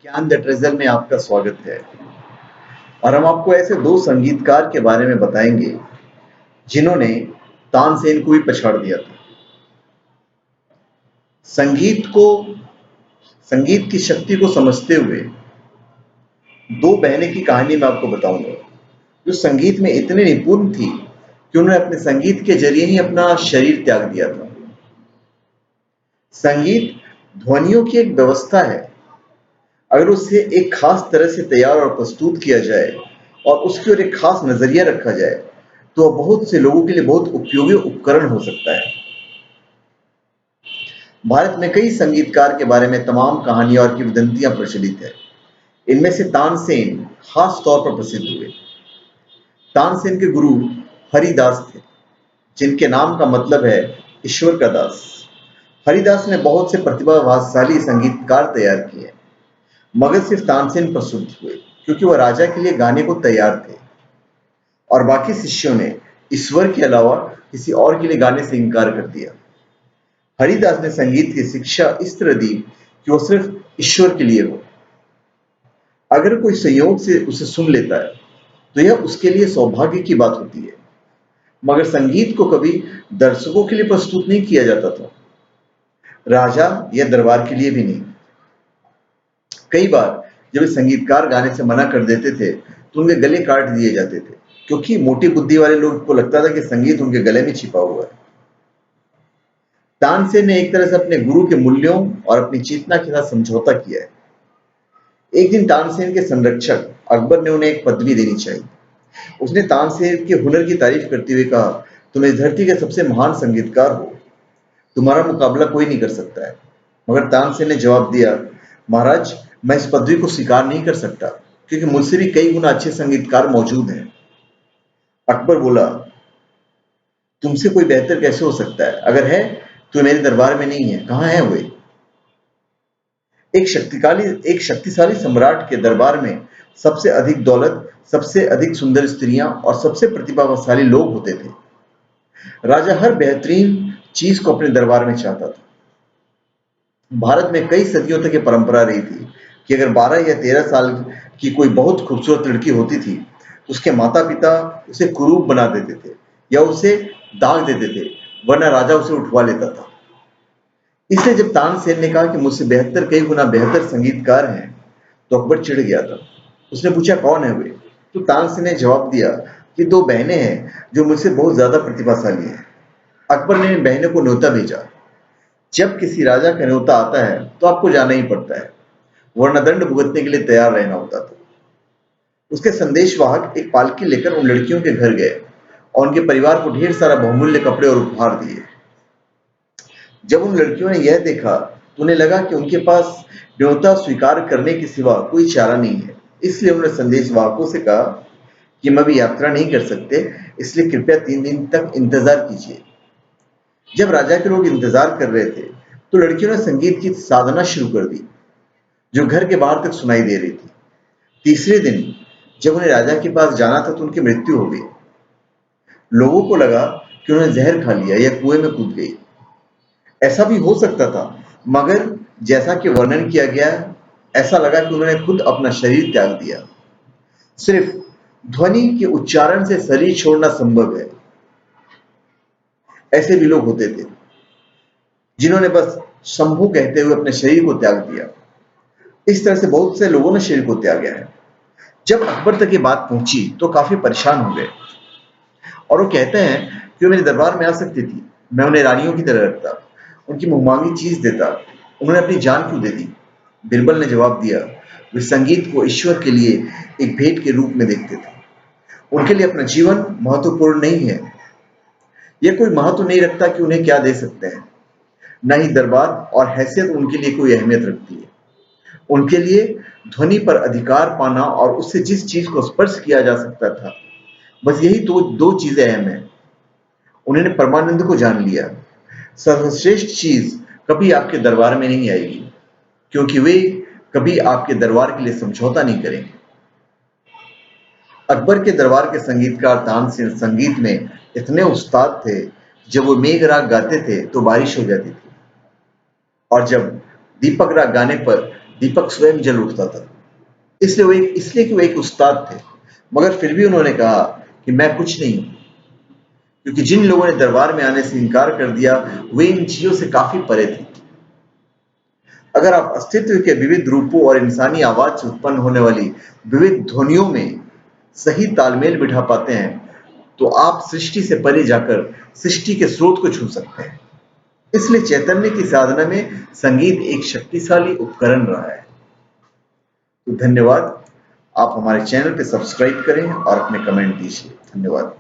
ज्ञान the treasure में आपका स्वागत है। और हम आपको ऐसे दो संगीतकार के बारे में बताएंगे जिन्होंने तानसेन को भी पछाड़ दिया था। संगीत को संगीत की शक्ति को समझते हुए दो बहनें की कहानी मैं आपको बताऊंगा, जो संगीत में इतने निपुण थी कि उन्होंने अपने संगीत के जरिए ही अपना शरीर त्याग दिया था। संगीत ध्वनियों की एक व्यवस्था है। अगर उसे एक खास तरह से तैयार और प्रस्तुत किया जाए और उसकी ओर एक खास नजरिया रखा जाए तो वह बहुत से लोगों के लिए बहुत उपयोगी उपकरण हो सकता है। भारत में कई संगीतकार के बारे में तमाम कहानियां और किंवदंतियां प्रचलित है। इनमें से तानसेन खास तौर पर प्रसिद्ध हुए। तानसेन के गुरु हरिदास थे, जिनके नाम का मतलब है ईश्वर का दास। हरिदास ने बहुत से प्रतिभाशाली संगीतकार तैयार किए, मगर सिर्फ तानसेन प्रसिद्ध हुए क्योंकि वह राजा के लिए गाने को तैयार थे और बाकी शिष्यों ने ईश्वर के अलावा किसी और के लिए गाने से इनकार कर दिया। हरिदास ने संगीत की शिक्षा इस तरह दी कि वह सिर्फ ईश्वर के लिए हो। अगर कोई संयोग से उसे सुन लेता है तो यह उसके लिए सौभाग्य की बात होती है, मगर संगीत को कभी दर्शकों के लिए प्रस्तुत नहीं किया जाता था, राजा या दरबार के लिए भी नहीं। कई बार जब संगीतकार गाने से मना कर देते थे तो उनके गले काट दिए जाते थे, क्योंकि मोटी बुद्धि वाले लोग को लगता था कि संगीत उनके गले में छिपा हुआ है। तानसेन ने एक तरह से अपने गुरु के मूल्यों और अपनी चेतना के साथ समझौता किया है। एक दिन तानसेन के संरक्षक अकबर ने उन्हें एक पदवी देनी चाहिए। उसने तानसेन के हुनर की तारीफ करते हुए कहा, तुम इस धरती के सबसे महान संगीतकार हो, तुम्हारा मुकाबला कोई नहीं कर सकता है। मगर तानसेन ने जवाब दिया, महाराज, मैं इस पदवी को स्वीकार नहीं कर सकता, क्योंकि मुझसे भी कई गुना अच्छे संगीतकार मौजूद हैं। अकबर बोला, तुमसे कोई बेहतर कैसे हो सकता है? अगर है तो मेरे दरबार में नहीं है, कहाँ है वे? एक शक्तिशाली सम्राट के दरबार में सबसे अधिक दौलत, सबसे अधिक सुंदर स्त्रियां और सबसे प्रतिभाशाली लोग होते थे। राजा हर बेहतरीन चीज को अपने दरबार में चाहता था। भारत में कई सदियों तक ये परंपरा रही थी कि अगर 12 या 13 साल की कोई बहुत खूबसूरत लड़की होती थी, उसके माता पिता उसे कुरूप बना देते थे या उसे दाग देते थे, वरना राजा उसे उठवा लेता था। इसलिए जब तानसेन ने कहा कि मुझसे बेहतर कई गुना बेहतर संगीतकार हैं, तो अकबर चिढ़ गया था। उसने पूछा, कौन है वे? तो तानसेन ने जवाब दिया कि दो बहनें हैं जो मुझसे बहुत ज्यादा प्रतिभाशाली हैं। अकबर ने इन बहनों को न्योता भेजा। जब किसी राजा का न्योता आता है तो आपको जाना ही पड़ता है, वरना दंड भुगतने के लिए तैयार रहना होता था। उसके संदेशवाहक एक पालकी लेकर उन लड़कियों के घर गए और उनके परिवार को ढेर सारा बहुमूल्य कपड़े और उपहार दिए। जब उन लड़कियों ने यह देखा तो उन्हें लगा कि उनके पास न्योता स्वीकार करने के सिवा कोई चारा नहीं है। इसलिए उन्होंने संदेशवाहकों से कहा कि हम अभी यात्रा नहीं कर सकते, इसलिए कृपया 3 दिन तक इंतजार कीजिए। जब राजा के लोग इंतजार कर रहे थे तो लड़कियों ने संगीत की साधना शुरू कर दी, जो घर के बाहर तक सुनाई दे रही थी। तीसरे दिन जब उन्हें राजा के पास जाना था तो उनकी मृत्यु हो गई। लोगों को लगा कि उन्होंने जहर खा लिया या कुएं में कूद गई। ऐसा भी हो सकता था, मगर जैसा कि वर्णन किया गया, ऐसा लगा कि उन्होंने खुद अपना शरीर त्याग दिया। सिर्फ ध्वनि के उच्चारण से शरीर छोड़ना संभव है। ऐसे भी लोग होते थे जिन्होंने बस शंभू कहते हुए अपने शरीर को त्याग दिया। इस तरह से बहुत से लोगों ने शरीर को त्यागा है। जब अकबर तक ये बात पहुंची तो काफी परेशान हो गए और वो कहते हैं कि वो मेरे दरबार में आ सकती थी, मैं उन्हें रानियों की तरह रखता, उनकी मुंहमांगी चीज देता, उन्होंने अपनी जान क्यों दे दी? बिरबल ने जवाब दिया, वे संगीत को ईश्वर के लिए एक भेंट के रूप में देखते थे। उनके लिए अपना जीवन महत्वपूर्ण नहीं है। यह कोई महत्व नहीं रखता कि उन्हें क्या दे सकते हैं, न ही दरबार और हैसियत उनके लिए कोई अहमियत रखती है। उनके लिए ध्वनि पर अधिकार पाना और उससे जिस चीज को स्पर्श किया जा सकता था, बस यही दो चीजें अहम है। उन्होंने परमानंद को जान लिया। सर्वश्रेष्ठ चीज कभी आपके दरबार में नहीं आएगी, क्योंकि वे कभी आपके दरबार के लिए समझौता नहीं करेंगे। अकबर के दरबार के संगीतकार तानसेन संगीत में इतने उस्ताद थे, जब वो मेघ राग गाते थे तो बारिश हो जाती थी, और जब दीपक राग गाने पर दीपक स्वयं जल उठता था। इसलिए कि वो एक उस्ताद थे, मगर फिर भी उन्होंने कहा कि मैं कुछ नहीं हूं, क्योंकि जिन लोगों ने दरबार में आने से इनकार कर दिया वे इन चीजों से काफी परे थे। अगर आप अस्तित्व के विविध रूपों और इंसानी आवाज से उत्पन्न होने वाली विविध ध्वनियों में सही तालमेल बिठा पाते हैं, तो आप सृष्टि से परे जाकर सृष्टि के स्रोत को छू सकते हैं। इसलिए चैतन्य की साधना में संगीत एक शक्तिशाली उपकरण रहा है। तो धन्यवाद। आप हमारे चैनल पे सब्सक्राइब करें और अपने कमेंट दीजिए। धन्यवाद।